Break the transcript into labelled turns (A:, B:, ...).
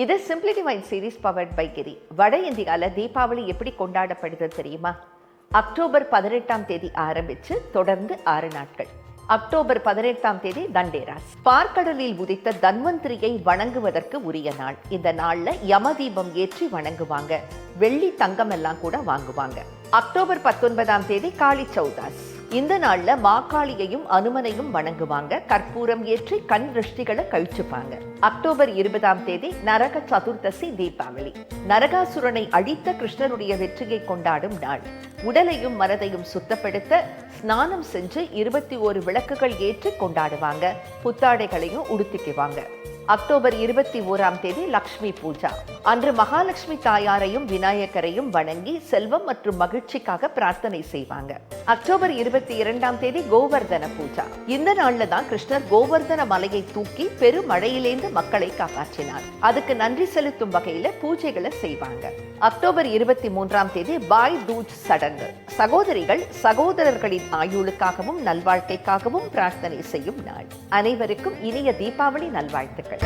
A: இது simplified series powered by கிரி. வட இந்தியாவில் தீபாவளி எப்படி கொண்டாடப்படுது தெரியுமா? அக்டோபர் 18ஆம் தேதி ஆரம்பிச்சு தொடர்ந்து 6 நாட்கள். அக்டோபர் 18ஆம் தேதி தண்டேராஸ். பார்க்கடலில் உதித்த தன்வந்திரியை வணங்குவதற்கு உரிய நாள். இந்த நாள்ல யமதீபம் ஏற்றி வணங்குவாங்க. வெள்ளி தங்கம் எல்லாம் கூட வாங்குவாங்க. அக்டோபர் 19ஆம் தேதி காளி சௌதாஸ். இந்த நாள்ல மாகாளியையும் அனுமனையும் வணங்குவாங்க. கற்பூரம் ஏற்றி கண் திருஷ்டிகளை கழிச்சுப்பாங்க. அக்டோபர் 20ஆம் தேதி நரக சதுர்தசி தீபாவளி. நரகாசுரனை அழித்த கிருஷ்ணருடைய வெற்றியை கொண்டாடும் நாள். உடலையும் மனதையும் சுத்தப்படுத்த ஸ்நானம் செஞ்சு 21 விளக்குகள் ஏற்றி கொண்டாடுவாங்க. புத்தாடைகளையும் உடுத்திக்குவாங்க. அக்டோபர் 21ஆம் தேதி லக்ஷ்மி பூஜா. அன்று மகாலட்சுமி தாயாரையும் விநாயகரையும் வணங்கி செல்வம் மற்றும் மகிழ்ச்சிக்காக பிரார்த்தனை செய்வாங்க. அக்டோபர் 22ஆம் தேதி கோவர்தன பூஜா. இந்த நாள்ல தான் கிருஷ்ணர் கோவர்தன மலையை தூக்கி பெருமழையிலேந்து மக்களை காப்பாற்றினார். அதுக்கு நன்றி செலுத்தும் வகையில பூஜைகளை செய்வாங்க. அக்டோபர் 23ஆம் தேதி பாய் தூஜ் சடங்கு. சகோதரிகள் சகோதரர்களின் ஆயுளுக்காகவும் நல்வாழ்க்கைக்காகவும் பிரார்த்தனை செய்யும் நாள். அனைவருக்கும் இனிய தீபாவளி நல்வாழ்த்துக்கள்.